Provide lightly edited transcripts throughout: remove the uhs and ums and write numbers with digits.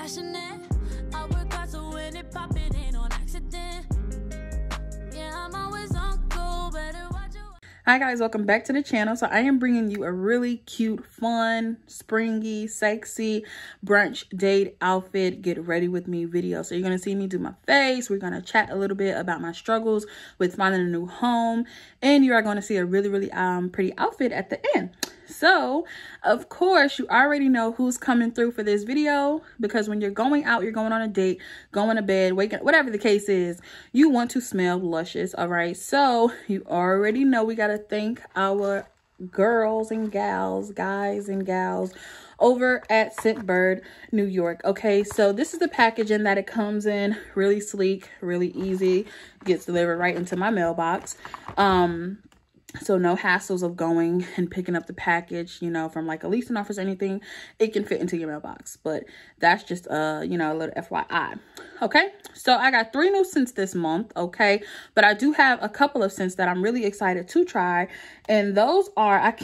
passionate. I work hard so when it pop, it ain't on accident. Yeah, I'm always on go, better watch you. Hi guys, welcome back to the channel. So I am bringing you a really cute, fun, springy, sexy brunch date outfit get ready with me video. So you're going to see me do my face. We're going to chat a little bit about my struggles with finding a new home, and you are going to see a really pretty outfit at the end. So of course you already know who's coming through for this video, because when you're going out, you're going on a date, going to bed, waking up, whatever the case is, you want to smell luscious. All right, so you already know we got to thank our girls and gals, guys and gals over at Scentbird, New York. Okay, so this is the packaging that it comes in. Really sleek, really easy, gets delivered right into my mailbox. So no hassles of going and picking up the package, you know, from like a leasing office or anything. It can fit into your mailbox, but that's just, you know, a little FYI. Okay, so I got 3 new scents this month, okay? But I do have a couple of scents that I'm really excited to try. And those are, I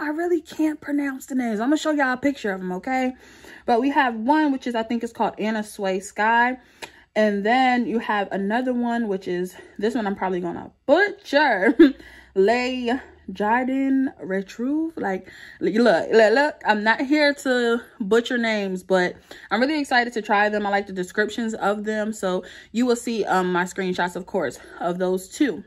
really can't pronounce the names. I'm going to show y'all a picture of them, okay? But we have one, which is, I think it's called Anna Sway Sky. And then you have another one, which is, this one I'm probably going to butcher. Le Jardin Retrouve. Like, look, I'm not here to butcher names, but I'm really excited to try them. I like the descriptions of them, so you will see my screenshots, of course, of those two.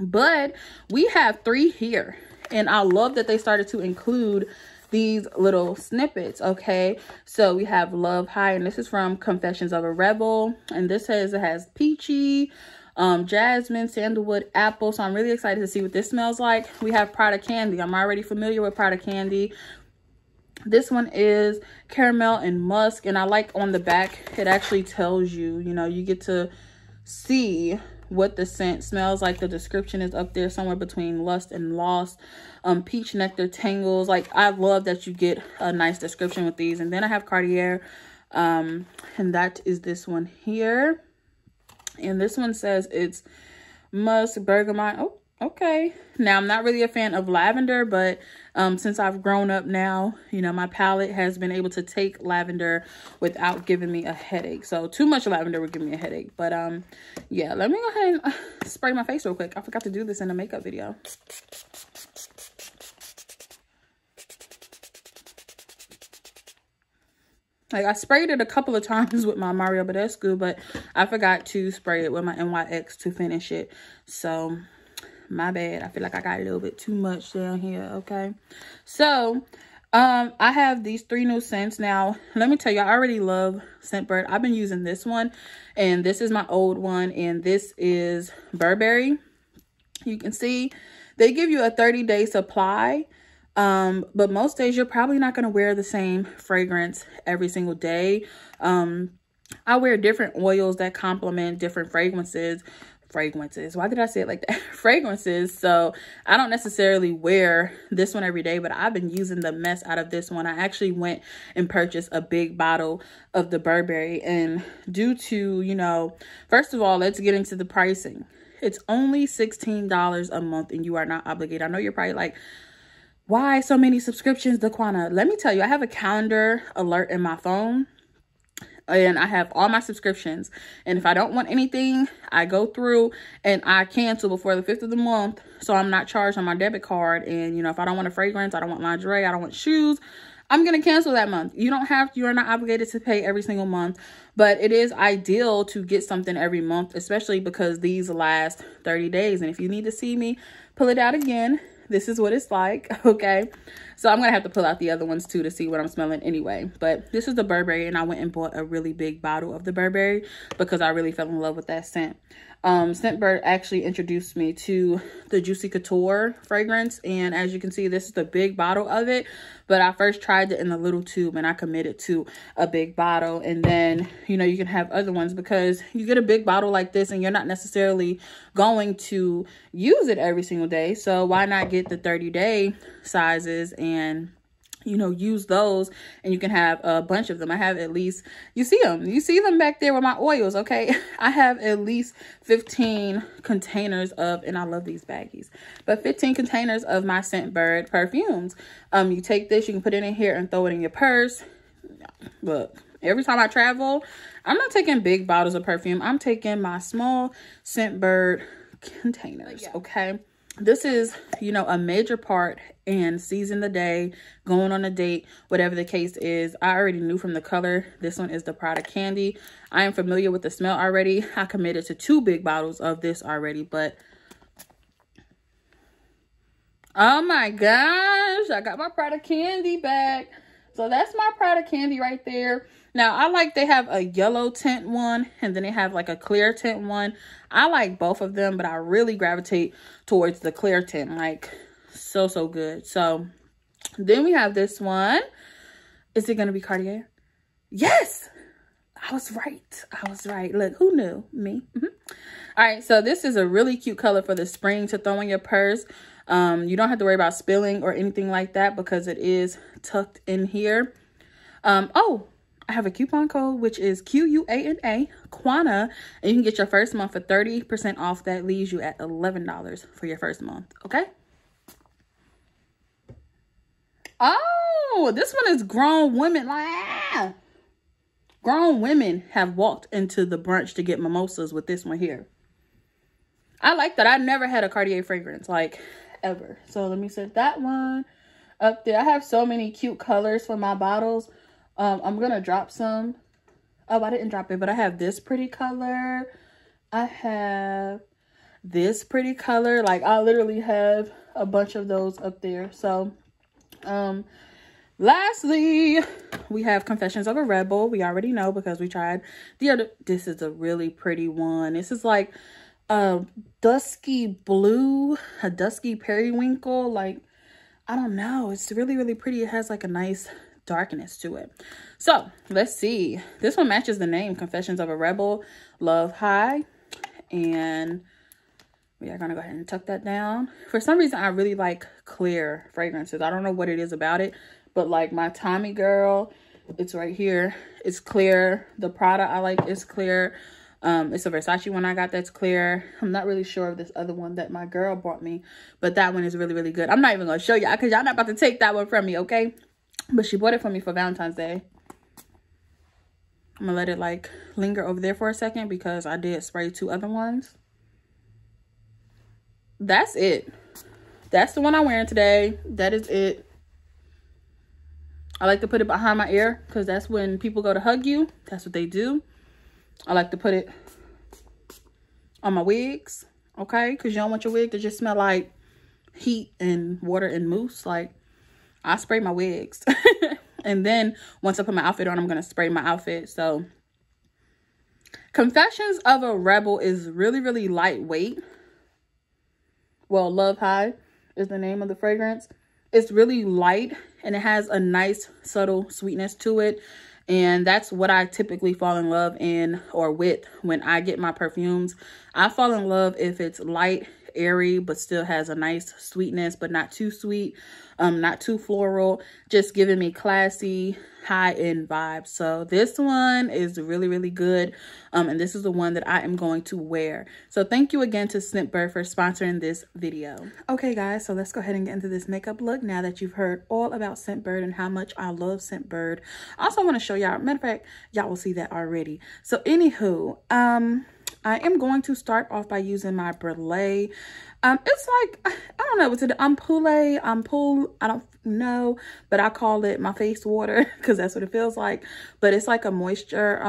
But we have 3 here, and I love that they started to include these little snippets. Okay, so we have Love High, and this is from Confessions of a Rebel, and this has peachy, jasmine, sandalwood, apple. So I'm really excited to see what this smells like. We have Prada Candy. I'm already familiar with Prada Candy. This one is caramel and musk, and I like on the back it actually tells you, you know, you get to see what the scent smells like. The description is up there somewhere between lust and lost. Peach nectar tangles. Like, I love that you get a nice description with these. And then I have Cartier, and that is this one here. And this one says it's musk, bergamot. Oh, okay. Now, I'm not really a fan of lavender, but since I've grown up now, you know, my palate has been able to take lavender without giving me a headache. So too much lavender would give me a headache. But yeah, let me go ahead and spray my face real quick. I forgot to do this in a makeup video. Like, I sprayed it a couple of times with my Mario Badescu, but I forgot to spray it with my NYX to finish it. So, my bad. I feel like I got a little bit too much down here, okay? So, I have these 3 new scents. Now, let me tell you, I already love Scentbird. I've been using this one, and this is my old one, and this is Burberry. You can see they give you a 30-day supply. But most days you're probably not going to wear the same fragrance every single day. I wear different oils that complement different fragrances. Why did I say it like that? Fragrances. So I don't necessarily wear this one every day, but I've been using the mess out of this one. I actually went and purchased a big bottle of the Burberry, and due to, you know, first of all, let's get into the pricing. It's only $16 a month, and you are not obligated. I know you're probably like, why so many subscriptions, Daquana? Let me tell you, I have a calendar alert in my phone, and I have all my subscriptions. And if I don't want anything, I go through and I cancel before the 5th of the month, so I'm not charged on my debit card. And, you know, if I don't want a fragrance, I don't want lingerie, I don't want shoes, I'm going to cancel that month. You don't have to, you are not obligated to pay every single month, but it is ideal to get something every month, especially because these last 30 days. And if you need to see me pull it out again, this is what it's like, okay? So I'm gonna have to pull out the other ones too to see what I'm smelling anyway. But this is the Burberry, and I went and bought a really big bottle of the Burberry because I really fell in love with that scent. Scentbird actually introduced me to the Juicy Couture fragrance, and as you can see, this is the big bottle of it. But I first tried it in the little tube, and I committed to a big bottle. And then, you know, you can have other ones, because you get a big bottle like this and you're not necessarily going to use it every single day. So why not get the 30-day sizes and, you know, use those, and you can have a bunch of them. I have at least, you see them back there with my oils, okay? I have at least 15 containers of, and I love these baggies, but 15 containers of my Scentbird perfumes. You take this, you can put it in here and throw it in your purse. Look, Every time I travel, I'm not taking big bottles of perfume. I'm taking my small Scentbird containers, okay? This is, you know, a major part in seizing the day, going on a date, whatever the case is. I already knew from the color. This one is the Prada Candy. I am familiar with the smell already. I committed to 2 big bottles of this already, but oh my gosh, I got my Prada Candy back. So that's my Prada Candy right there. Now, I like they have a yellow tint one, and then they have like a clear tint one. I like both of them, but I really gravitate towards the clear tint. Like, so good. So, then we have this one. Is it going to be Cartier? Yes! I was right. I was right. Look, who knew? Me. All right, so this is a really cute color for the spring to throw in your purse. You don't have to worry about spilling or anything like that because it is tucked in here. Oh, I have a coupon code, which is QUANA, Quana, and you can get your first month for 30% off. That leaves you at $11 for your first month, okay? Oh, this one is grown women. Like, grown women have walked into the brunch to get mimosas with this one here. I like that. I never had a Cartier fragrance, like, ever. So let me set that one up there. I have so many cute colors for my bottles. I'm gonna drop some. Oh, I didn't drop it, but I have this pretty color. I have this pretty color. Like, I literally have a bunch of those up there. So lastly, we have Confessions of a Rebel. We already know because we tried the other. This is a really pretty one. This is like a dusky blue, a dusky periwinkle. Like, I don't know, it's really pretty. It has like a nice darkness to it. So let's see, this one matches the name, Confessions of a Rebel, Love High. And we are gonna go ahead and tuck that down. For some reason, I really like clear fragrances. I don't know what it is about it, but like my Tommy girl, it's right here, it's clear. The Prada I like is clear. It's a Versace one I got that's clear. I'm not really sure of this other one that my girl bought me, but that one is really good. I'm not even gonna show y'all because y'all not about to take that one from me, okay? But she bought it for me for Valentine's Day. I'm gonna let it like linger over there for a second because I did spray 2 other ones. That's it. That's the one I'm wearing today. That is it. I like to put it behind my ear because that's when people go to hug you. That's what they do. I like to put it on my wigs, okay? Because you don't want your wig to just smell like heat and water and mousse. Like, I spray my wigs. And then once I put my outfit on, I'm going to spray my outfit. So, Confessions of a Rebel is really lightweight. Well, Love High is the name of the fragrance. It's really light and it has a nice subtle sweetness to it. And that's what I typically fall in love in or with when I get my perfumes. I fall in love if it's light, airy, but still has a nice sweetness, but not too sweet, not too floral, just giving me classy, high-end vibes. So this one is really good, and this is the one that I am going to wear. So thank you again to Scentbird for sponsoring this video. Okay guys, so let's go ahead and get into this makeup look now that you've heard all about Scentbird and how much I love Scentbird. I also want to show y'all, matter of fact, y'all will see that already. So anywho, I am going to start off by using my Brulee. It's like, I don't know, is it Ampoule? I don't know, but I call it my face water because that's what it feels like. But it's like a moisture,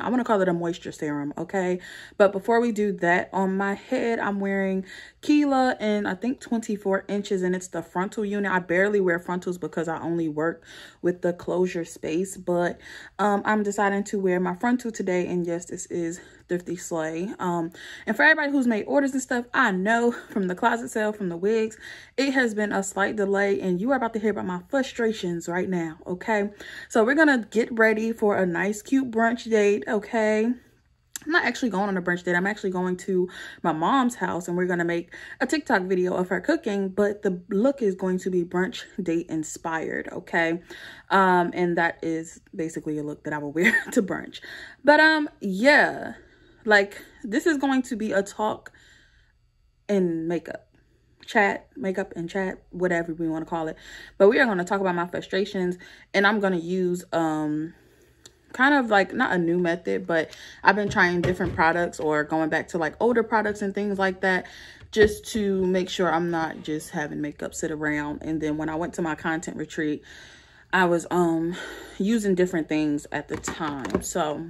I want to call it a moisture serum, okay? But before we do that, on my head, I'm wearing Kila in, I think, 24 inches, and it's the frontal unit. I barely wear frontals because I only work with the closure space, but I'm deciding to wear my frontal today, and yes, this is Thrifty Slay. And for everybody who's made orders and stuff, I know from the closet sale, from the wigs, it has been a slight delay, and you are about to hear about my frustrations right now, okay? So we're gonna get ready for a nice, cute brunch date, okay? I'm not actually going on a brunch date. I'm actually going to my mom's house, and we're going to make a TikTok video of her cooking, but the look is going to be brunch date inspired, okay? And that is basically a look that I will wear to brunch. But yeah, like, this is going to be a talk and makeup. Makeup and chat, whatever we want to call it. But we are going to talk about my frustrations, and I'm going to use kind of like, not a new method, but I've been trying different products or going back to like older products and things like that, just to make sure I'm not just having makeup sit around. And then when I went to my content retreat, I was using different things at the time. So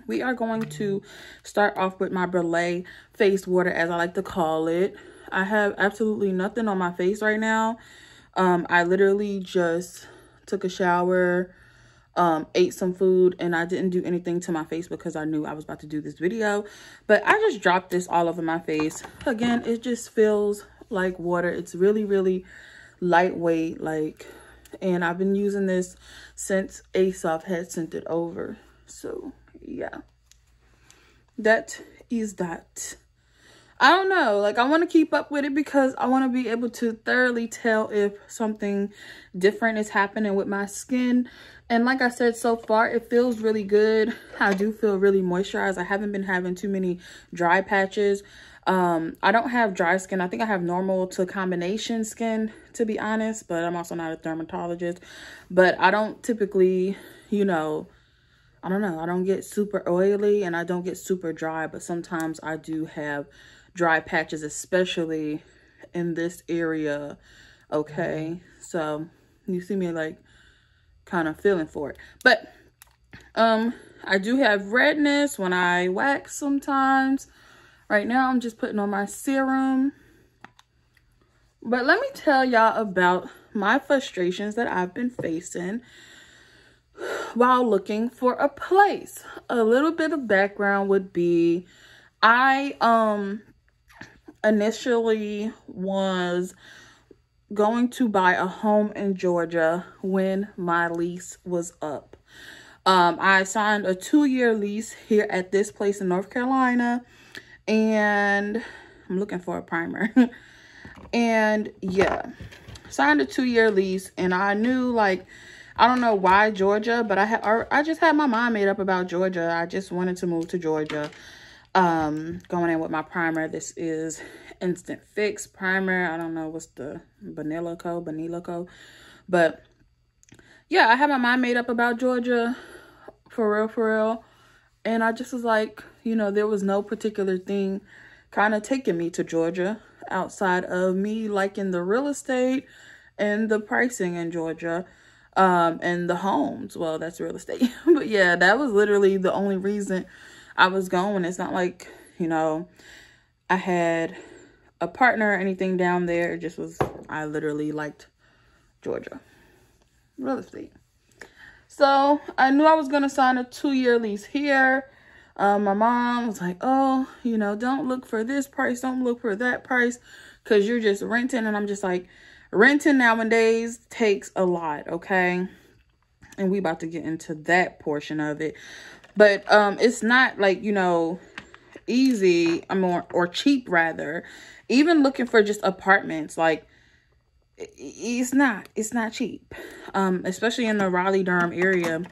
we are going to start off with my Brulee face water, as I like to call it. I have absolutely nothing on my face right now. I literally just took a shower, ate some food, and I didn't do anything to my face because I knew I was about to do this video. But I just dropped this all over my face. Again, it just feels like water. It's really, really lightweight, like, and I've been using this since Aesop had sent it over. So yeah, that is that. I don't know, like, I want to keep up with it because I want to be able to thoroughly tell if something different is happening with my skin. And like I said, so far it feels really good. I do feel really moisturized. I haven't been having too many dry patches. I don't have dry skin. I think I have normal to combination skin, to be honest, but I'm also not a dermatologist. But I don't typically, you know, I don't know, I don't get super oily and I don't get super dry, but sometimes I do have dry patches, especially in this area. Okay, so you see me like kind of feeling for it. But I do have redness when I wax sometimes. Right now I'm just putting on my serum. But let me tell y'all about my frustrations that I've been facing while looking for a place. A little bit of background would be, I initially was going to buy a home in Georgia when my lease was up. I signed a 2-year lease here at this place in North Carolina, and I'm looking for a primer. And yeah, signed a 2-year lease, and I knew, like, I don't know why Georgia, but I just had my mind made up about Georgia. I just wanted to move to Georgia. Going in with my primer. This is Instant Fix primer. I don't know what's the Vanilla Co. But yeah, I had my mind made up about Georgia, for real. And I just was like, you know, there was no particular thing kind of taking me to Georgia outside of me liking the real estate and the pricing in Georgia. And the homes. Well, that's real estate. But yeah, that was literally the only reason I was going. It's not like, you know, I had a partner or anything down there. It just was, I literally liked Georgia real estate. So I knew I was going to sign a 2-year lease here. My mom was like, oh, you know, don't look for this price. Don't look for that price, because you're just renting. And I'm just like, renting nowadays takes a lot, okay? And we about to get into that portion of it. But it's not like, you know, easy, or cheap rather. Even looking for just apartments, like, it's not cheap. Especially in the Raleigh-Durham area.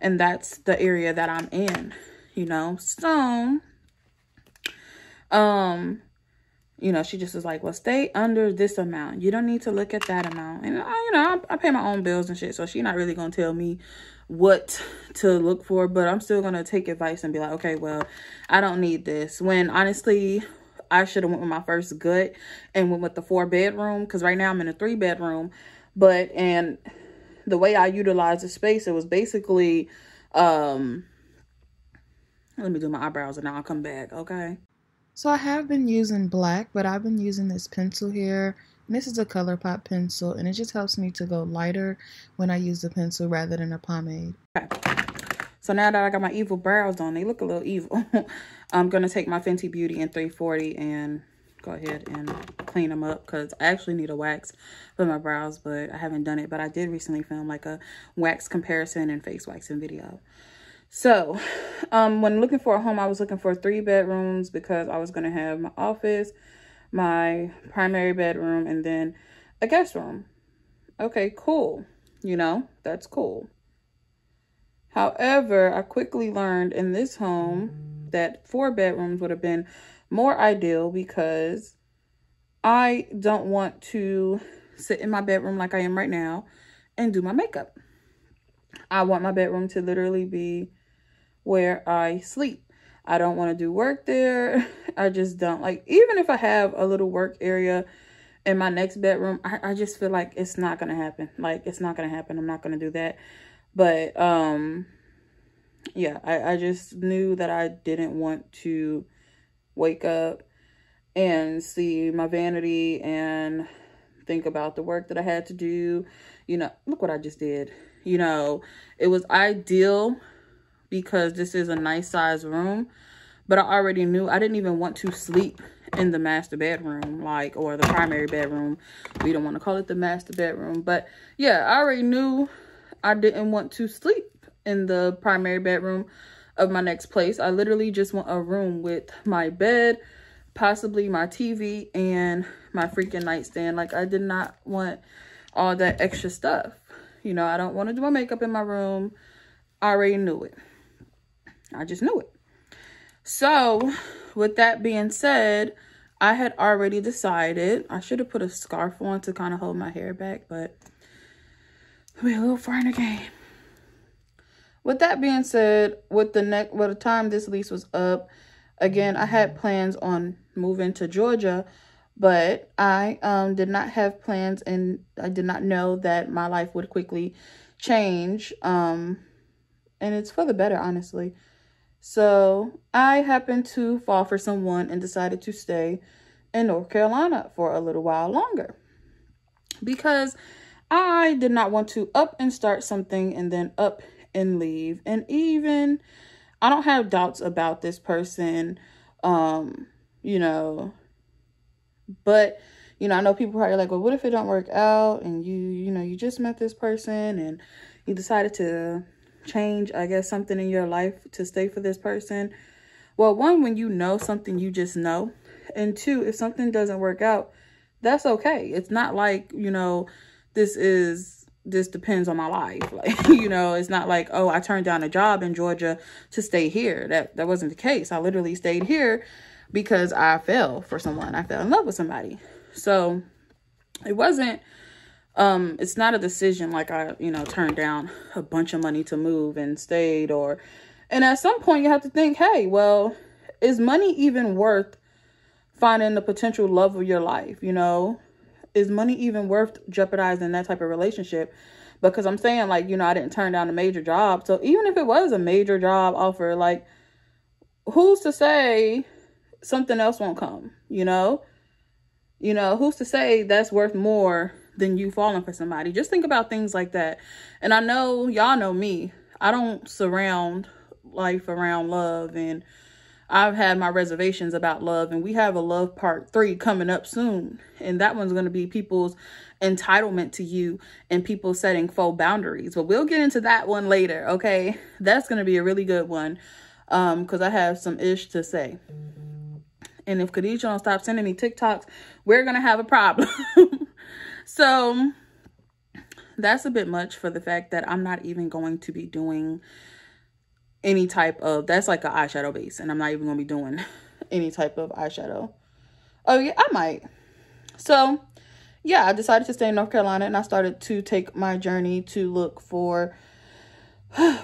And that's the area that I'm in, you know. So, you know, she just was like, well, stay under this amount. You don't need to look at that amount. And, you know, I pay my own bills and shit. So she's not really going to tell me what to look for. But I'm still going to take advice and be like, okay, well, I don't need this. When, honestly, I should have went with my first gut and went with the 4-bedroom. Because right now I'm in a 3-bedroom. But, and the way I utilized the space, it was basically, let me do my eyebrows and then I'll come back, okay? So I have been using black, but I've been using this pencil here. And this is a ColourPop pencil, and it just helps me to go lighter when I use the pencil rather than a pomade. Okay. So now that I got my evil brows on, they look a little evil. I'm going to take my Fenty Beauty in 340 and go ahead and clean them up, because I actually need a wax for my brows, but I haven't done it. But I did recently film like a wax comparison and face waxing video. So, when looking for a home, I was looking for 3 bedrooms because I was going to have my office, my primary bedroom, and then a guest room. Okay, cool. You know, that's cool. However, I quickly learned in this home that 4 bedrooms would have been more ideal, because I don't want to sit in my bedroom like I am right now and do my makeup. I want my bedroom to literally be where I sleep. I don't want to do work there. I just don't like, even if I have a little work area in my next bedroom, I just feel like it's not going to happen. Like, it's not going to happen. I'm not going to do that. But, yeah, I just knew that I didn't want to wake up and see my vanity and think about the work that I had to do. You know, look what I just did. You know, it was ideal because this is a nice size room, but I already knew I didn't even want to sleep in the master bedroom, like, or the primary bedroom. We don't want to call it the master bedroom, but yeah, I already knew I didn't want to sleep in the primary bedroom of my next place. I literally just want a room with my bed, possibly my TV, and my freaking nightstand. Like, I did not want all that extra stuff. You know, I don't want to do my makeup in my room. I already knew it. I just knew it. So, with that being said, I had already decided. I should have put a scarf on to kind of hold my hair back, but we're a little far in the game. With that being said, by the time this lease was up, again, I had plans on moving to Georgia, but I did not have plans, and I did not know that my life would quickly change. And it's for the better, honestly. So I happened to fall for someone and decided to stay in North Carolina for a little while longer, because I did not want to up and start something and then up and leave. And even I don't have doubts about this person, you know, but, you know, I know people are like, well, what if it don't work out and you know, you just met this person and you decided to change, I guess, something in your life to stay for this person. Well, one, when you know something, you just know. And two, if something doesn't work out, that's okay. It's not like, you know, this depends on my life. Like, you know, it's not like, oh, I turned down a job in Georgia to stay here. That wasn't the case. I literally stayed here because I fell for someone. I fell in love with somebody. So it wasn't, it's not a decision like I, you know, turned down a bunch of money to move and stayed, and at some point you have to think, hey, well, is money even worth finding the potential love of your life? You know, is money even worth jeopardizing that type of relationship? Because I'm saying, like, you know, I didn't turn down a major job. So even if it was a major job offer, like, who's to say something else won't come? You know, who's to say that's worth more than you falling for somebody? Just think about things like that. And I know y'all know me. I don't surround life around love, and I've had my reservations about love, and we have a love part 3 coming up soon. And that one's going to be people's entitlement to you and people setting faux boundaries. But we'll get into that one later, okay? That's going to be a really good one, because I have some ish to say. And if Khadijah don't stop sending me TikToks, we're going to have a problem. So that's a bit much for the fact that I'm not even going to be doing any type of, that's like an eyeshadow base, and I'm not even going to be doing any type of eyeshadow. Oh yeah, I might. So yeah, I decided to stay in North Carolina, and I started to take my journey to look for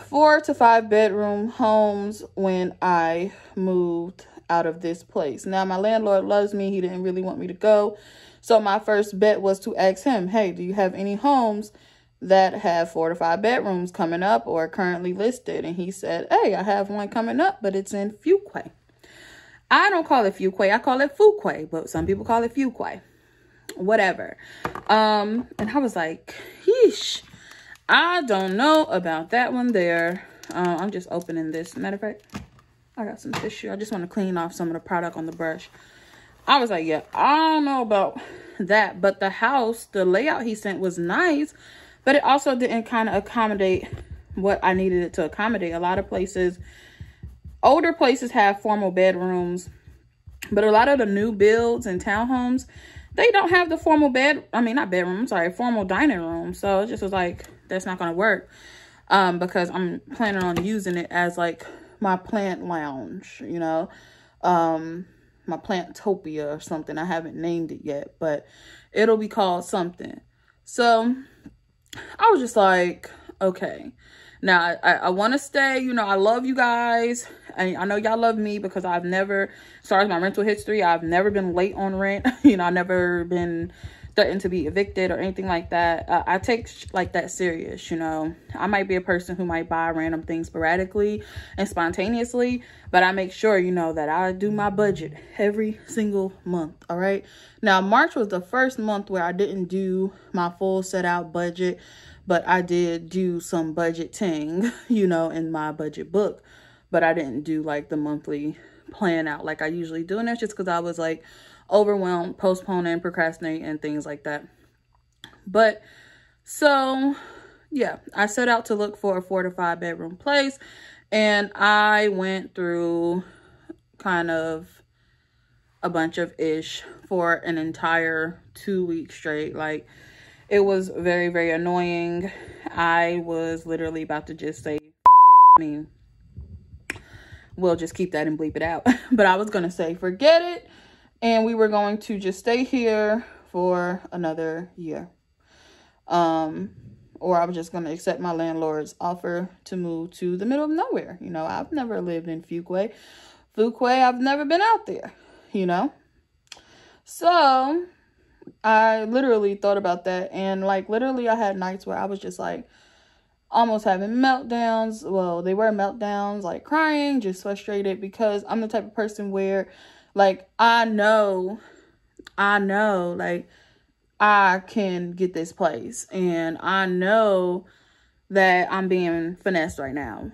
4 to 5 bedroom homes when I moved out of this place. Now, my landlord loves me. He didn't really want me to go. So my first bet was to ask him, hey, do you have any homes that have 4 to 5 bedrooms coming up or currently listed? And he said, hey, I have one coming up, but it's in Fuquay. I don't call it Fuquay. I call it Fuquay, but some people call it Fuquay. Whatever. And I was like, yeesh, I don't know about that one there. I'm just opening this. Matter of fact, I got some tissue. I just want to clean off some of the product on the brush. I was like, yeah, I don't know about that. But the house, the layout he sent was nice, but it also didn't kind of accommodate what I needed it to accommodate. A lot of places, older places have formal bedrooms, but a lot of the new builds and townhomes, they don't have the formal formal dining room. So it just was like, that's not going to work, because I'm planning on using it as like my plant lounge, you know, my Plantopia or something. I haven't named it yet, but it'll be called something. So I was just like, Okay. Now, I want to stay, you know, I love you guys. I know y'all love me because I've never, as far as my rental history, I've never been late on rent. You know, I've never been threatened to be evicted or anything like that. I take like that serious, you know. I might be a person who might buy random things sporadically and spontaneously, but I make sure, you know, that I do my budget every single month, all right? Now, March was the first month where I didn't do my full set out budget, but I did do some budgeting, you know, in my budget book, but I didn't do like the monthly plan out like I usually do. And that's just because I was like overwhelmed, postponing, procrastinating, and things like that. But so, yeah, I set out to look for a 4 to 5 bedroom place, and I went through kind of a bunch of ish for an entire 2 weeks straight. Like, it was very, very annoying. I was literally about to just say, F it. I mean, we'll just keep that and bleep it out. But I was going to say, forget it. And we were going to just stay here for another year. Or I was just going to accept my landlord's offer to move to the middle of nowhere. You know, I've never lived in Fuquay. I've never been out there, you know. So I literally thought about that, and like literally I had nights where I was just like almost having meltdowns. Well, they were meltdowns, like crying, just frustrated, because I'm the type of person where like I know like I can get this place, and I know that I'm being finessed right now.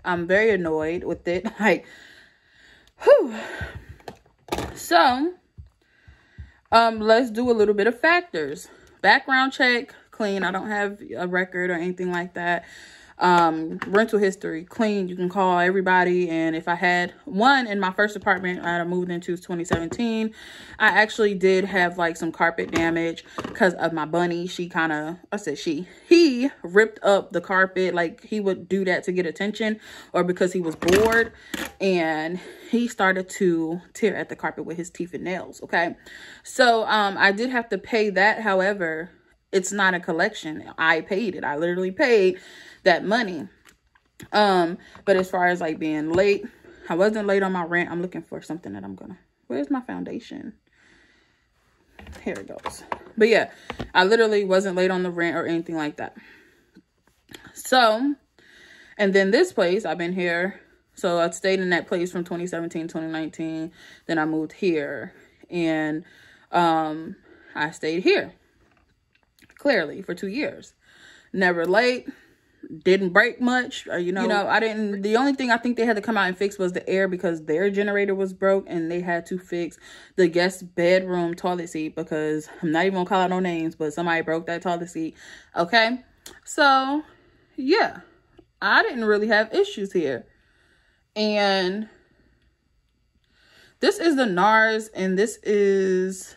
I'm very annoyed with it. Like, whew. So let's do a little bit of factors. Background check, clean. I don't have a record or anything like that. Rental history, clean. You can call everybody. And if I had one in my first apartment I moved into 2017, I actually did have like some carpet damage because of my bunny. He ripped up the carpet. Like, he would do that to get attention or because he was bored, and he started to tear at the carpet with his teeth and nails. Okay. So, I did have to pay that. However, it's not a collection. I paid it. I literally paid that money. But as far as like being late, I wasn't late on my rent. I'm looking for something that where's my foundation? Here it goes. But yeah, I literally wasn't late on the rent or anything like that. So, and then this place, I've been here. So I stayed in that place from 2017, 2019. Then I moved here, and I stayed here clearly for 2 years. Never late. Didn't break much. The only thing I think they had to come out and fix was the air, because their generator was broke, and they had to fix the guest bedroom toilet seat, because I'm not even gonna call out no names, but somebody broke that toilet seat. Okay. So yeah, I didn't really have issues here. And this is the NARS, and this is,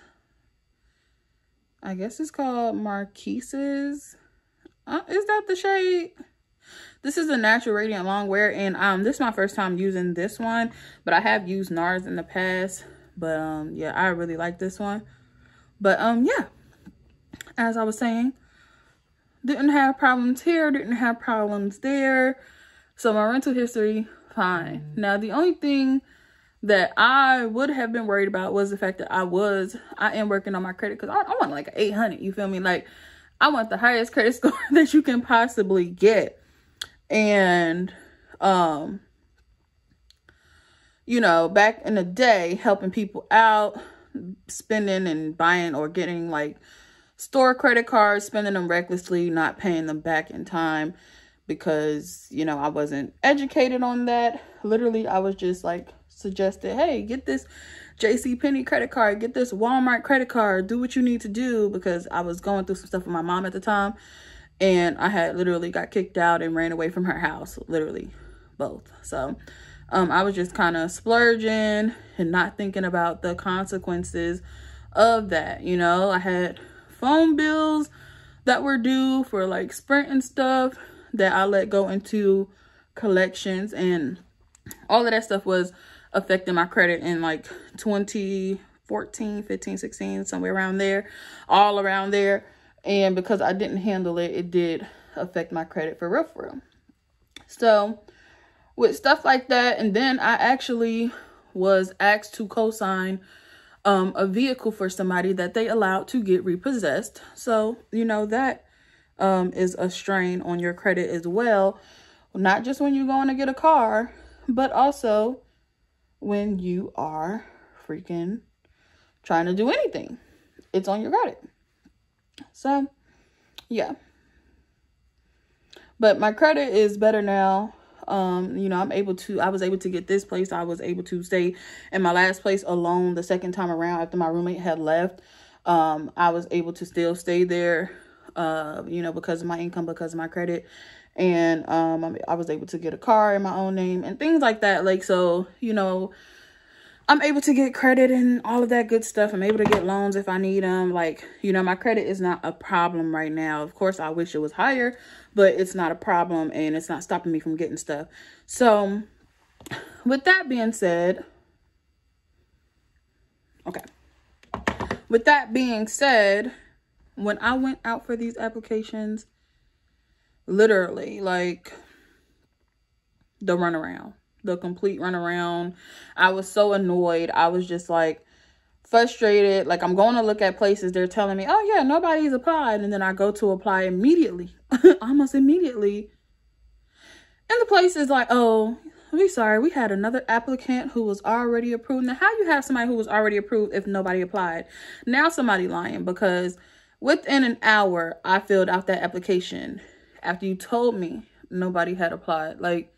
I guess it's called Marquise's. Is that the shade? This is a natural radiant long wear, and this is my first time using this one, but I have used NARS in the past. But yeah, I really like this one. But yeah, as I was saying, didn't have problems here, didn't have problems there. So my rental history, fine. Now, the only thing that I would have been worried about was the fact that I am working on my credit, because I want like an 800, you feel me? Like, I want the highest credit score that you can possibly get. And, you know, back in the day, helping people out, spending and buying or getting like store credit cards, spending them recklessly, not paying them back in time, because, you know, I wasn't educated on that. Literally, I was just like suggested, hey, get this JCPenney credit card, get this Walmart credit card, do what you need to do, because I was going through some stuff with my mom at the time, and I had literally got kicked out and ran away from her house, literally both. So I was just kind of splurging and not thinking about the consequences of that. You know, I had phone bills that were due for like Sprint and stuff that I let go into collections, and all of that stuff was affecting my credit in like 2014, 15, 16, somewhere around there, all around there. And because I didn't handle it, it did affect my credit for real, for real. So with stuff like that, and then I actually was asked to co-sign a vehicle for somebody that they allowed to get repossessed. So, you know, that is a strain on your credit as well. Not just when you're going to get a car, but also when you are freaking trying to do anything. It's on your credit. So, yeah. But my credit is better now. You know, I was able to get this place. I was able to stay in my last place alone the second time around after my roommate had left. I was able to still stay there, you know, because of my income, because of my credit. And I was able to get a car in my own name and things like that. Like, so, you know, I'm able to get credit and all of that good stuff. I'm able to get loans if I need them. Like, you know, my credit is not a problem right now. Of course, I wish it was higher, but it's not a problem and it's not stopping me from getting stuff. So with that being said, okay. With that being said, when I went out for these applications, literally, like, the runaround. The complete runaround. I was so annoyed. I was just like frustrated. Like, I'm going to look at places. They're telling me, oh yeah, nobody's applied. And then I go to apply immediately, almost immediately. And the place is like, oh, we're sorry. We had another applicant who was already approved. Now, how you have somebody who was already approved if nobody applied? Now somebody lying, because within an hour, I filled out that application after you told me nobody had applied. Like,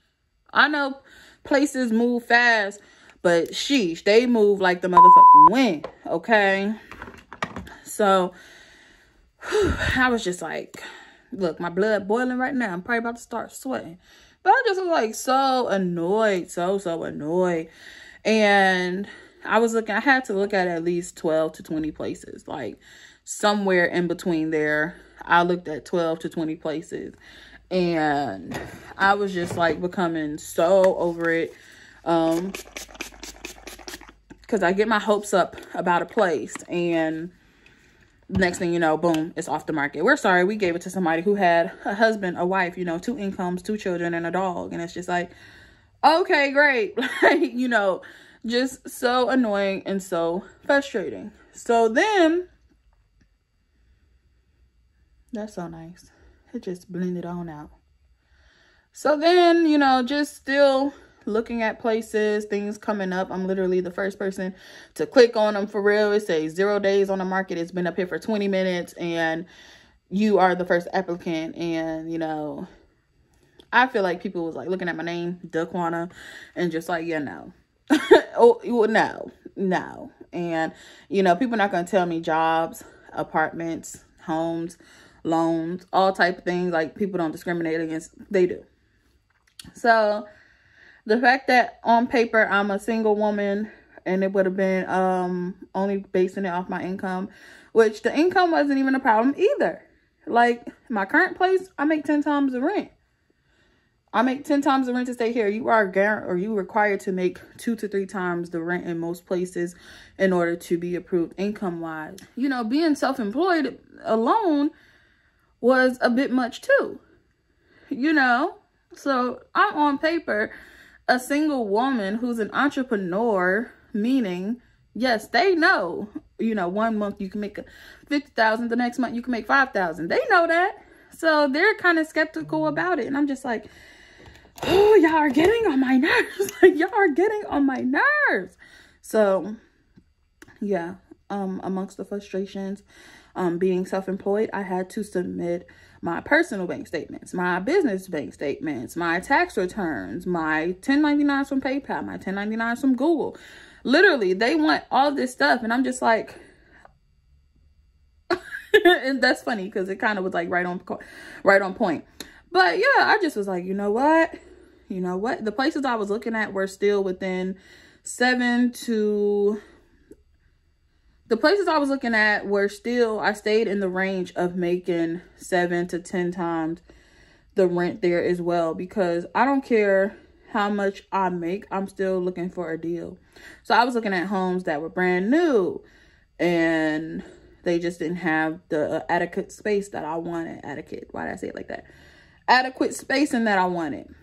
I know places move fast, but sheesh, they move like the motherfucking wind, okay? So, I was just like, look, my blood boiling right now. I'm probably about to start sweating. But I just was like so annoyed, so annoyed. And I had to look at least 12 to 20 places. Like, somewhere in between there, I looked at 12 to 20 places. And I was just like becoming so over it. Because I get my hopes up about a place. And next thing you know, boom, it's off the market. We're sorry, we gave it to somebody who had a husband, a wife, you know, 2 incomes, 2 children, and a dog. And it's just like, okay, great. Like, you know, just so annoying and so frustrating. So then, that's so nice. It just blended on out. So then, you know, just still looking at places, things coming up. I'm literally the first person to click on them for real. It says 0 days on the market. It's been up here for 20 minutes and you are the first applicant. And, you know, I feel like people was like looking at my name, Daquana, and just like, yeah, no. Oh, no. And, you know, people are not going to tell me jobs, apartments, homes, loans, all type of things. Like, people don't discriminate against, they do. So the fact that on paper I'm a single woman and it would have been only basing it off my income, which the income wasn't even a problem either. Like, my current place, I make 10 times the rent. I make 10 times the rent to stay here. You are you required to make 2 to 3 times the rent in most places in order to be approved income wise. You know, being self-employed alone was a bit much too, you know? So I'm on paper a single woman who's an entrepreneur, meaning, yes, they know, you know, 1 month you can make $50,000, the next month you can make $5,000. They know that. So they're kind of skeptical about it. And I'm just like, oh, y'all are getting on my nerves. Like, y'all are getting on my nerves. So yeah, amongst the frustrations, being self-employed, I had to submit my personal bank statements, my business bank statements, my tax returns, my 1099s from PayPal, my 1099s from Google. Literally, they want all this stuff. And I'm just like, and that's funny because it kind of was like right on point. But yeah, I just was like, you know what? The places I was looking at were still within I stayed in the range of making 7 to 10 times the rent there as well, because I don't care how much I make, I'm still looking for a deal. So I was looking at homes that were brand new and they just didn't have the adequate space that I wanted. Adequate, why did I say it like that? adequate spacing that I wanted.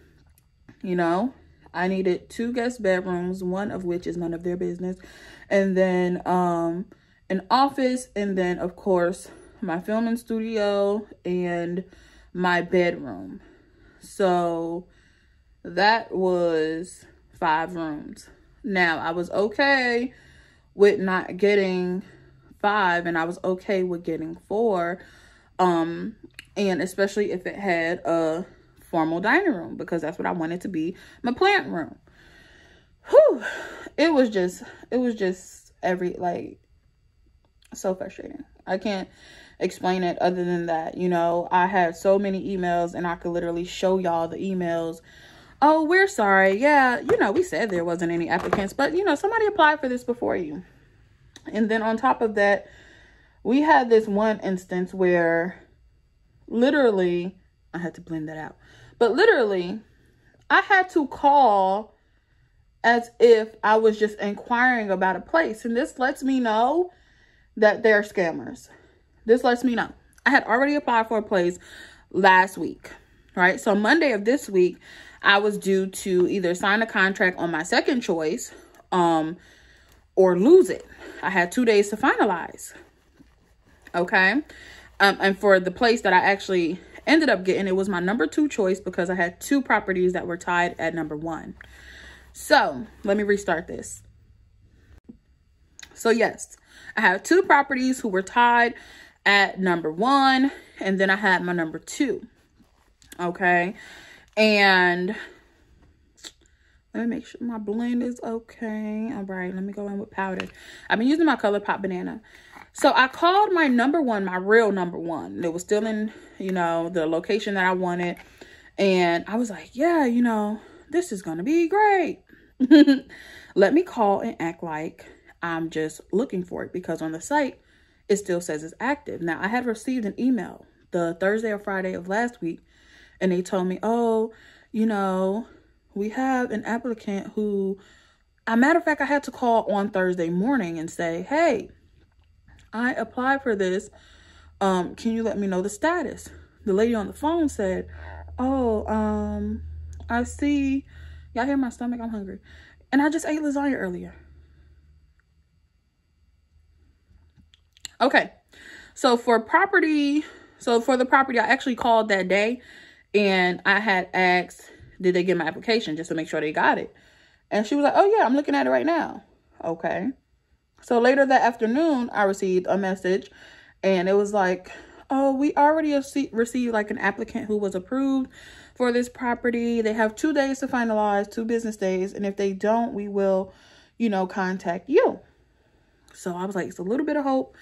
You know, I needed 2 guest bedrooms, one of which is none of their business. And then an office, and then of course my filming studio and my bedroom. So that was 5 rooms. Now I was okay with not getting 5, and I was okay with getting 4. And especially if it had a formal dining room, because that's what I wanted to be my plant room. Whew. It was just so frustrating. I can't explain it other than that. You know, I had so many emails, and I could literally show y'all the emails. Oh, we're sorry. Yeah, you know, we said there wasn't any applicants, but you know, somebody applied for this before you. And then on top of that, we had this one instance where literally, I had to blend that out, but literally I had to call as if I was just inquiring about a place. And this lets me know that they're scammers. This lets me know. I had already applied for a place last week, right? So Monday of this week, I was due to either sign a contract on my second choice or lose it. I had 2 days to finalize. Okay. And for the place that I actually ended up getting, it was my number 2 choice because I had 2 properties that were tied at number 1. So let me restart this. So yes, I have 2 properties who were tied at number 1, and then I had my number 2. Okay. And let me make sure my blend is okay. All right, let me go in with powder. I've been using my ColourPop Banana. So I called my number 1, my real number 1. It was still in, you know, the location that I wanted. And I was like, yeah, you know, this is going to be great. Let me call and act like I'm just looking for it, because on the site, it still says it's active. Now, I had received an email the Thursday or Friday of last week, and they told me, oh, you know, we have an applicant who, a matter of fact, I had to call on Thursday morning and say, hey, I applied for this. Can you let me know the status? The lady on the phone said, oh, I see. Y'all hear my stomach? I'm hungry. And I just ate lasagna earlier. Okay. So for the property, I actually called that day, and I had asked, did they get my application, just to make sure they got it? And she was like, oh yeah, I'm looking at it right now. Okay. So later that afternoon, I received a message, and it was like, oh, we already received like an applicant who was approved for this property. They have 2 days to finalize, 2 business days. And if they don't, we will, you know, contact you. So I was like, it's a little bit of hope,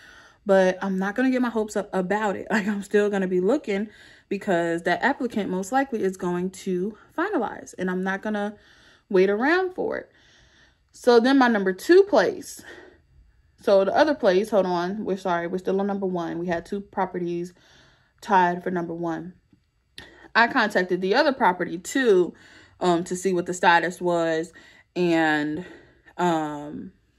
but I'm not going to get my hopes up about it. Like, I'm still going to be looking, because that applicant most likely is going to finalize, and I'm not going to wait around for it. So then my number 2 place. So the other place, hold on, we're still on number 1. We had 2 properties tied for number 1. I contacted the other property too, to see what the status was, and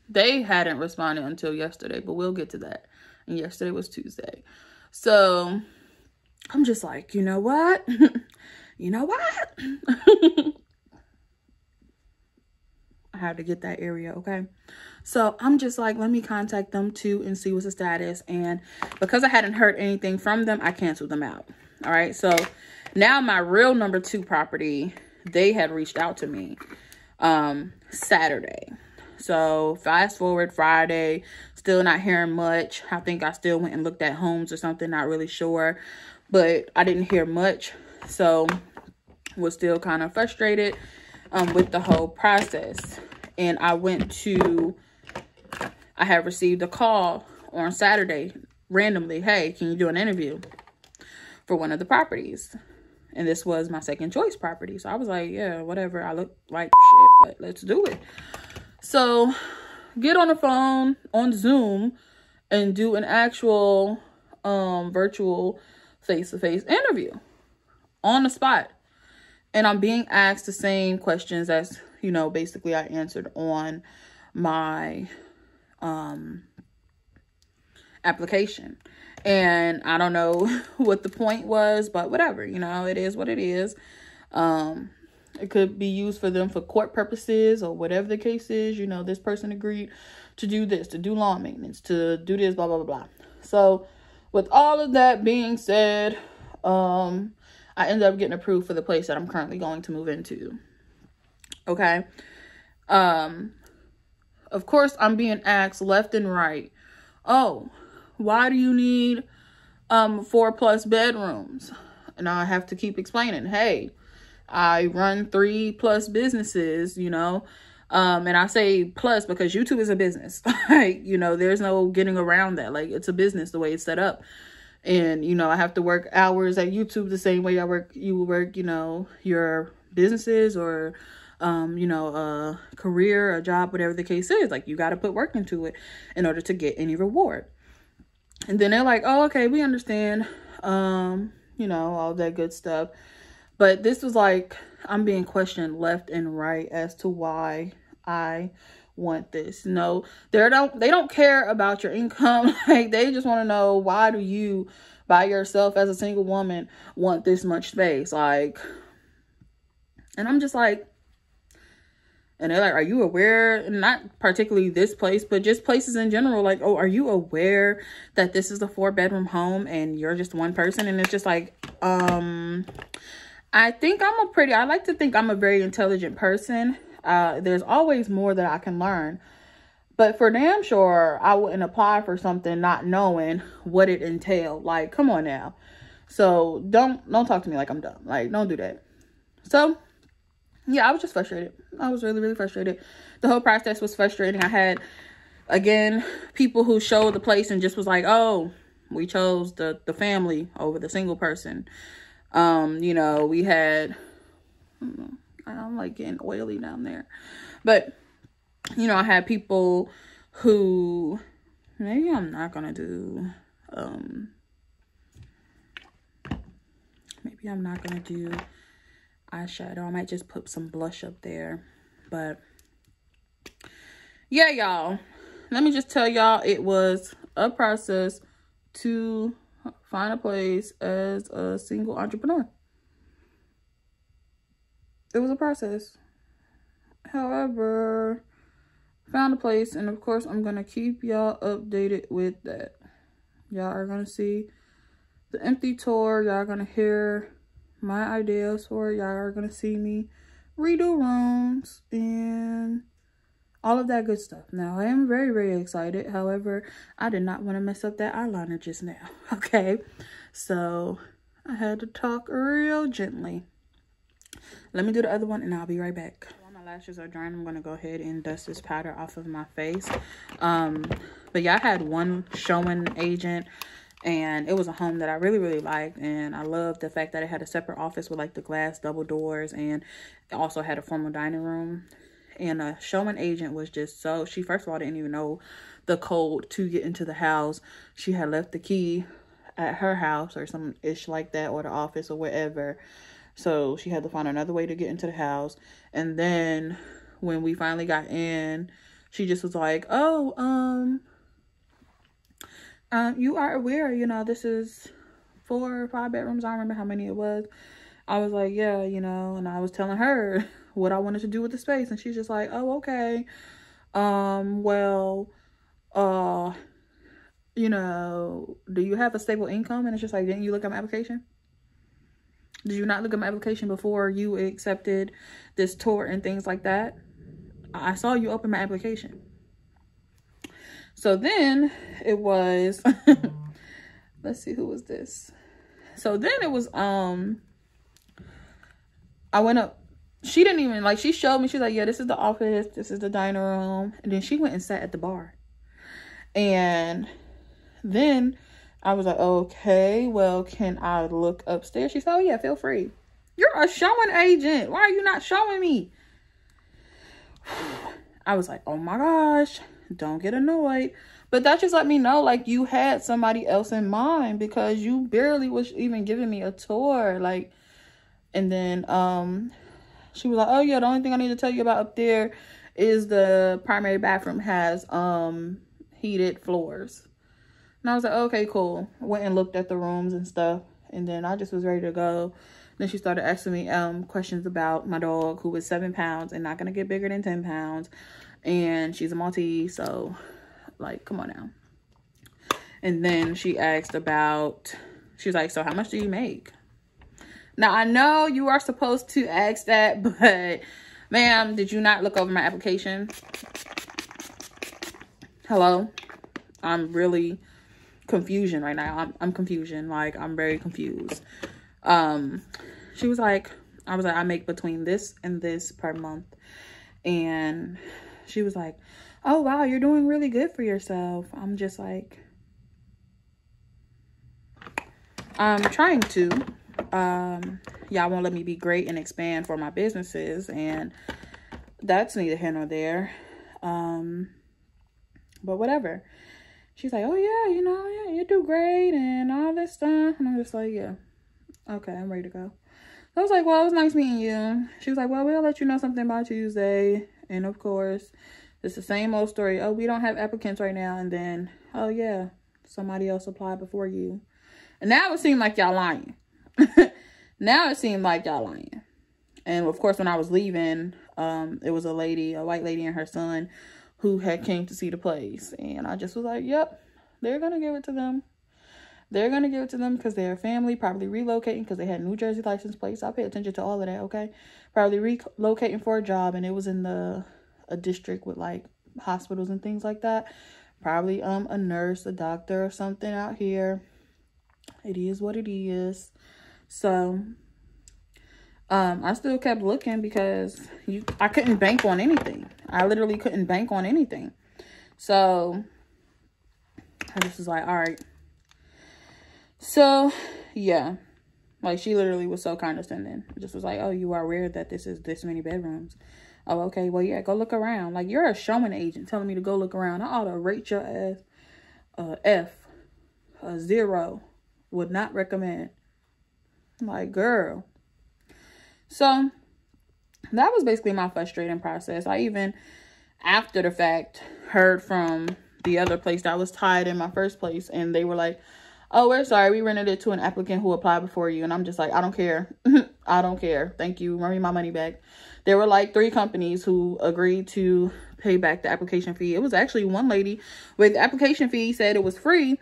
they hadn't responded until yesterday, but we'll get to that. And yesterday was Tuesday. So I'm just like, you know what? You know what? I had to get that area, okay? So I'm just like, let me contact them too and see what's the status. And because I hadn't heard anything from them, I canceled them out. All right. So now my real number 2 property, they had reached out to me Saturday. So fast forward Friday, still not hearing much. I think I still went and looked at homes or something, not really sure, but I didn't hear much. So was still kind of frustrated with the whole process. And I had received a call on Saturday randomly. Hey, can you do an interview for one of the properties? And this was my second choice property. So I was like, yeah, whatever. I look like shit, but let's do it. So get on the phone on Zoom and do an actual virtual face-to-face interview on the spot. And I'm being asked the same questions as, you know, basically I answered on my application. And I don't know what the point was, but whatever, you know, it is what it is. It could be used for them for court purposes or whatever the case is. You know, this person agreed to do this, to do lawn maintenance, to do this, blah, blah, blah, blah. So with all of that being said, I ended up getting approved for the place that I'm currently going to move into. Okay. Of course, I'm being asked left and right, oh, why do you need 4+ bedrooms? And I have to keep explaining, hey, I run 3+ businesses, you know, and I say plus because YouTube is a business. Like, you know, there's no getting around that. Like, it's a business the way it's set up. And, you know, I have to work hours at YouTube the same way you work, you know, your businesses or, you know, a career, a job, whatever the case is. Like, you got to put work into it in order to get any reward. And then they're like, oh, okay, we understand, you know, all that good stuff. But this was like, I'm being questioned left and right as to why I want this. No, they don't care about your income. Like, they just want to know, why do you by yourself as a single woman want this much space? Like, and I'm just like, and they're like, are you aware, not particularly this place, but just places in general, like, oh, are you aware that this is a 4-bedroom home and you're just one person? And it's just like, I think I like to think I'm a very intelligent person. There's always more that I can learn, but for damn sure, I wouldn't apply for something not knowing what it entailed. Like, come on now. So don't talk to me like I'm dumb. Like, don't do that. So yeah, I was just frustrated. I was really, really frustrated. The whole process was frustrating. I had, again, people who showed the place and just was like, oh, we chose the family over the single person. You know, we had, I'm like getting oily down there. But, you know, I had people who, maybe I'm not going to do, maybe I'm not going to do eyeshadow. I might just put some blush up there. But yeah, y'all, let me just tell y'all, it was a process to find a place as a single entrepreneur. It was a process. However, found a place, and of course I'm gonna keep y'all updated with that. Y'all are gonna see the empty tour. Y'all are gonna hear my ideas for it. Y'all are gonna see me redo rooms and all of that good stuff. Now, I am very, very excited. However, I did not want to mess up that eyeliner just now. Okay, so I had to talk real gently. Let me do the other one and I'll be right back. While my lashes are drying, I'm gonna go ahead and dust this powder off of my face. But yeah, I had one showing agent, and it was a home that I really, really liked. And I loved the fact that it had a separate office with like the glass double doors, and it also had a formal dining room. And a showing agent was just so, she first of all didn't even know the code to get into the house. She had left the key at her house or some ish like that, or the office or wherever. So she had to find another way to get into the house. And then when we finally got in, she just was like, oh, you are aware, you know, this is 4 or 5 bedrooms. I don't remember how many it was. I was like, yeah, you know, and I was telling her what I wanted to do with the space. And she's just like, oh, okay. Well, you know, do you have a stable income? And it's just like, didn't you look at my application? Did you not look at my application before you accepted this tour and things like that? I saw you open my application. So then it was, let's see, who was this? So then it was, I went up, she didn't even, like, she showed me, she's like, yeah, this is the office, this is the dining room. And then she went and sat at the bar. And then I was like, okay, well, can I look upstairs? She said, oh yeah, feel free. You're a showing agent. Why are you not showing me? I was like, oh my gosh, don't get annoyed. But that just let me know, like, you had somebody else in mind, because you barely was even giving me a tour. Like, and then she was like, oh yeah, the only thing I need to tell you about up there is the primary bathroom has heated floors. And I was like, okay, cool. Went and looked at the rooms and stuff. And then I just was ready to go. Then she started asking me questions about my dog, who was 7 pounds and not going to get bigger than 10 pounds. And she's a Maltese, so, like, come on now. And then she asked about, she was like, so how much do you make? Now, I know you are supposed to ask that, but, ma'am, did you not look over my application? Hello? I'm really confusion right now. I'm confusion. Like, I'm very confused. She was like, I was like, I make between this and this per month. And she was like, oh, wow, you're doing really good for yourself. I'm just like, I'm trying to. Y'all won't let me be great and expand for my businesses. And that's neither here nor there. But whatever. She's like, oh, yeah, you know, yeah, you do great and all this stuff. And I'm just like, yeah, okay, I'm ready to go. I was like, well, it was nice meeting you. She was like, well, we'll let you know something by Tuesday. And of course, it's the same old story. Oh, we don't have applicants right now. And then, oh, yeah, somebody else applied before you. And now it seemed like y'all lying. Now it seemed like y'all lying. And of course, when I was leaving, it was a lady, a white lady and her son who had came to see the place. And I just was like, yep, they're going to give it to them. They're going to give it to them because they're a family, probably relocating because they had New Jersey license plates. I pay attention to all of that, okay? Probably relocating for a job, and it was in a district with, like, hospitals and things like that. Probably a nurse, a doctor, or something out here. It is what it is. So, I still kept looking because I couldn't bank on anything. I literally couldn't bank on anything. So, I just was like, all right. So, yeah, like, she literally was so condescending. Just was like, oh, you are aware that this is this many bedrooms. Oh, okay, well, yeah, go look around. Like, you're a showing agent telling me to go look around. I ought to rate your ass F, 0, would not recommend. I'm like, girl. So, that was basically my frustrating process. I even, after the fact, heard from the other place that was tied in my first place, and they were like, oh, we're sorry, we rented it to an applicant who applied before you. And I'm just like, I don't care. I don't care. Thank you. Bring me my money back. There were like 3 companies who agreed to pay back the application fee. It was actually one lady with the application fee said it was free.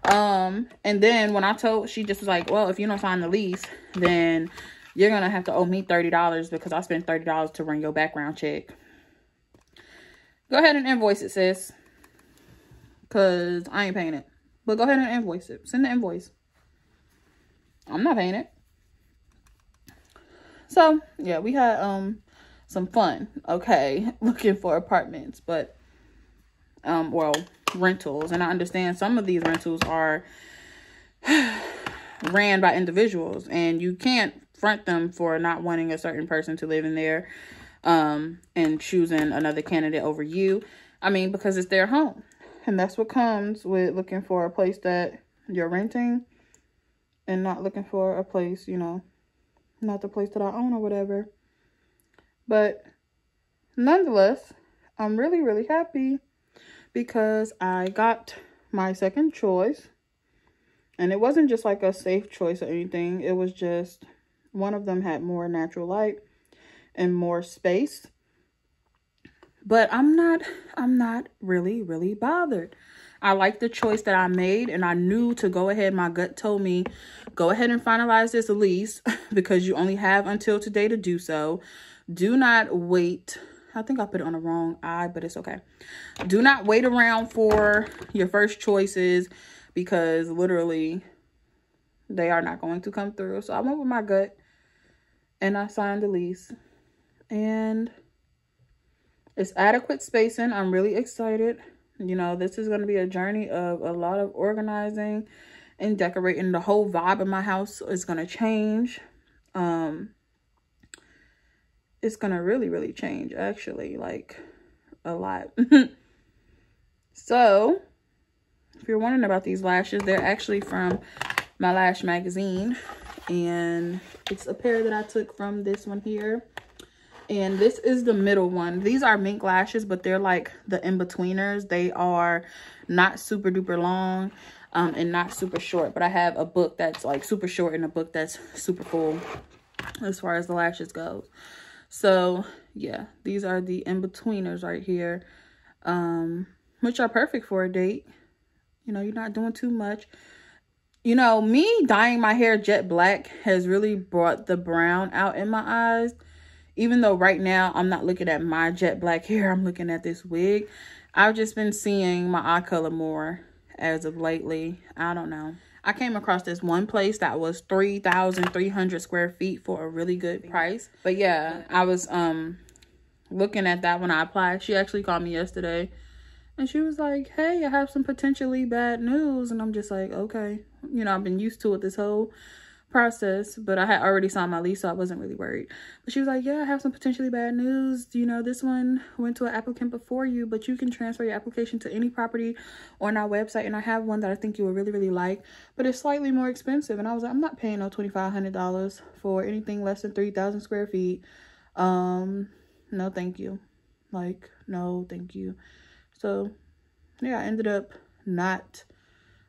And then when I told, she just was like, well, if you don't sign the lease, then you're going to have to owe me $30 because I spent $30 to run your background check. Go ahead and invoice it, sis. Because I ain't paying it. But go ahead and invoice it. Send the invoice. I'm not paying it. So, yeah, we had some fun, okay, looking for apartments. But, well, rentals. And I understand some of these rentals are ran by individuals. And you can't front them for not wanting a certain person to live in there and choosing another candidate over you. I mean, because it's their home. And that's what comes with looking for a place that you're renting and not looking for a place, you know, not the place that I own or whatever. But nonetheless, I'm really, really happy because I got my second choice. And it wasn't just like a safe choice or anything. It was just one of them had more natural light and more space. But I'm not really, really bothered. I like the choice that I made, and I knew to go ahead. My gut told me, go ahead and finalize this lease because you only have until today to do so. Do not wait. I think I put it on the wrong eye, but it's okay. Do not wait around for your first choices because literally they are not going to come through. So I went with my gut and I signed the lease, and it's adequate spacing. I'm really excited. You know, this is going to be a journey of a lot of organizing and decorating. The whole vibe of my house is going to change. It's going to really, really change, actually, like a lot. So, if you're wondering about these lashes, they're actually from my lash magazine. And it's a pair that I took from this one here. And this is the middle one. These are mink lashes, but they're like the in-betweeners. They are not super duper long. and not super short. But I have a book that's like super short and a book that's super full as far as the lashes goes. So yeah, these are the in-betweeners right here, which are perfect for a date. You know, you're not doing too much. You know, me dyeing my hair jet black has really brought the brown out in my eyes. Even though right now I'm not looking at my jet black hair, I'm looking at this wig. I've just been seeing my eye color more as of lately. I don't know. I came across this one place that was 3,300 square feet for a really good price. But yeah, I was looking at that when I applied. She actually called me yesterday. And she was like, hey, I have some potentially bad news. And I'm just like, okay. You know, I've been used to it this whole process. But I had already signed my lease, so I wasn't really worried. But she was like, yeah, I have some potentially bad news. You know, this one went to an applicant before you, but you can transfer your application to any property on our website. And I have one that I think you would really, really like. But it's slightly more expensive. And I was like, I'm not paying no $2,500 for anything less than 3,000 square feet. No, thank you. Like, no, thank you. So, yeah, I ended up not,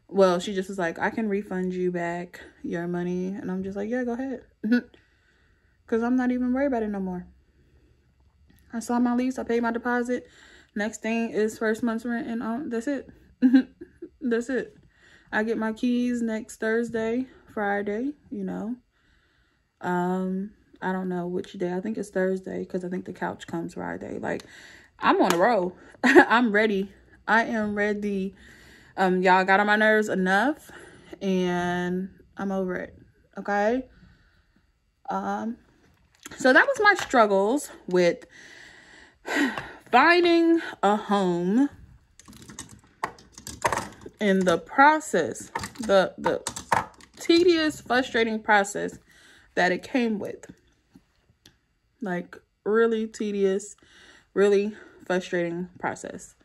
well, she just was like, I can refund you back your money. And I'm just like, yeah, go ahead. Because I'm not even worried about it no more. I saw my lease. I paid my deposit. Next thing is first month's rent. And that's it. That's it. I get my keys next Thursday, Friday, you know. I don't know which day. I think it's Thursday because I think the couch comes Friday. Like, I'm on a roll. I'm ready. I am ready. Y'all got on my nerves enough and I'm over it. Okay. So that was my struggles with finding a home in the process, the tedious, frustrating process that it came with. Like, really tedious, really frustrating process.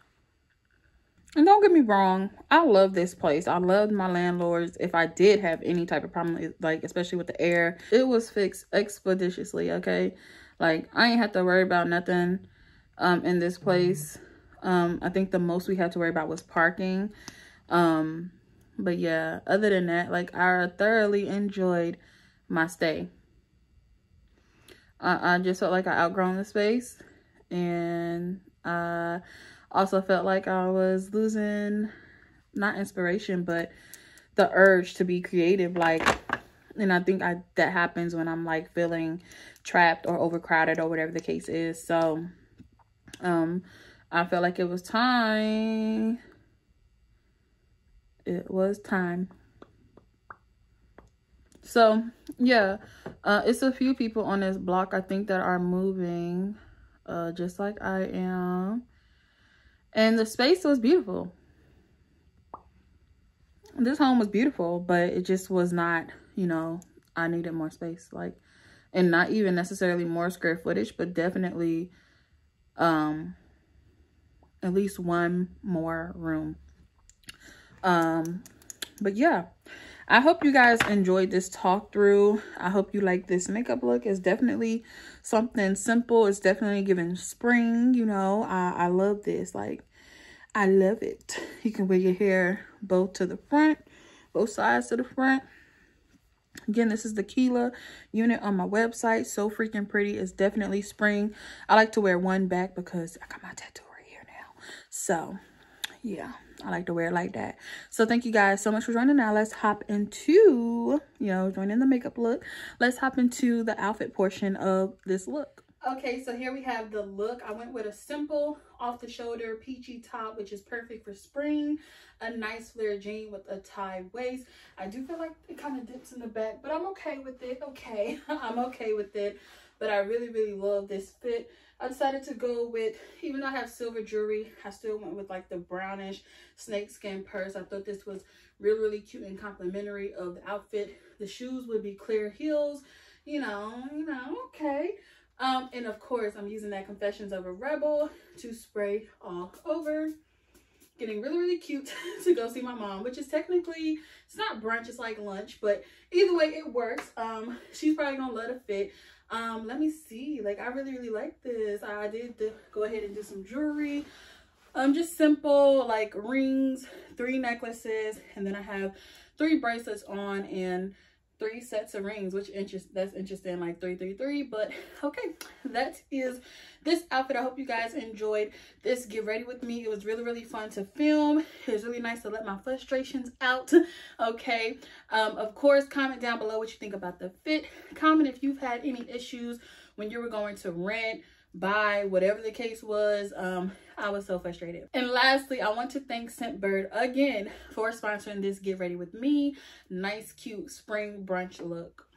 And don't get me wrong, I love this place. I love my landlords. If I did have any type of problem, like especially with the air, it was fixed expeditiously, okay? Like, I ain't have to worry about nothing in this place. I think the most we had to worry about was parking. But yeah, other than that, like, I thoroughly enjoyed my stay. I just felt like I outgrown the space, and I also felt like I was losing, not inspiration, but the urge to be creative. Like, and I think that happens when I'm like feeling trapped or overcrowded or whatever the case is. So, I felt like it was time. It was time. So, yeah, it's a few people on this block, I think, that are moving, just like I am. And the space was beautiful. This home was beautiful, but it just was not, you know, I needed more space. Like, and not even necessarily more square footage, but definitely at least one more room. But yeah, I hope you guys enjoyed this talk through. I hope you like this makeup look. It's definitely something simple. It's definitely giving spring, you know. I love this. Like, I love it. You can wear your hair both to the front, both sides to the front. Again, this is the Keela unit on my website. So freaking pretty. It's definitely spring. I like to wear one back because I got my tattoo right here now. So, yeah, I like to wear it like that. So thank you guys so much for joining. Now let's hop into, you know, joining the makeup look. Let's hop into the outfit portion of this look. Okay, so here we have the look. I went with a simple off-the-shoulder peachy top, which is perfect for spring. A nice flare jean with a tie waist. I do feel like it kind of dips in the back, but I'm okay with it. Okay, I'm okay with it. But I really, really love this fit. I decided to go with, even though I have silver jewelry, I still went with like the brownish snakeskin purse. I thought this was really, really cute and complimentary of the outfit. The shoes would be clear heels, you know, okay. And of course, I'm using that Confessions of a Rebel to spray all over. Getting really, really cute to go see my mom, which is technically, it's not brunch, it's like lunch, but either way, it works. She's probably gonna love the fit. Let me see, like, I really, really like this. I did go ahead and do some jewelry. Just simple, like rings, 3 necklaces, and then I have 3 bracelets on and 3 sets of rings, which that's interesting, like 3 3 3. But okay, that is this outfit. I hope you guys enjoyed this get ready with me. It was really fun to film. It was really nice to let my frustrations out. Okay, of course, comment down below what you think about the fit. Comment if you've had any issues when you were going to rent, buy, whatever the case was. I was so frustrated. And lastly, I want to thank Scentbird again for sponsoring this get ready with me. Nice, cute spring brunch look.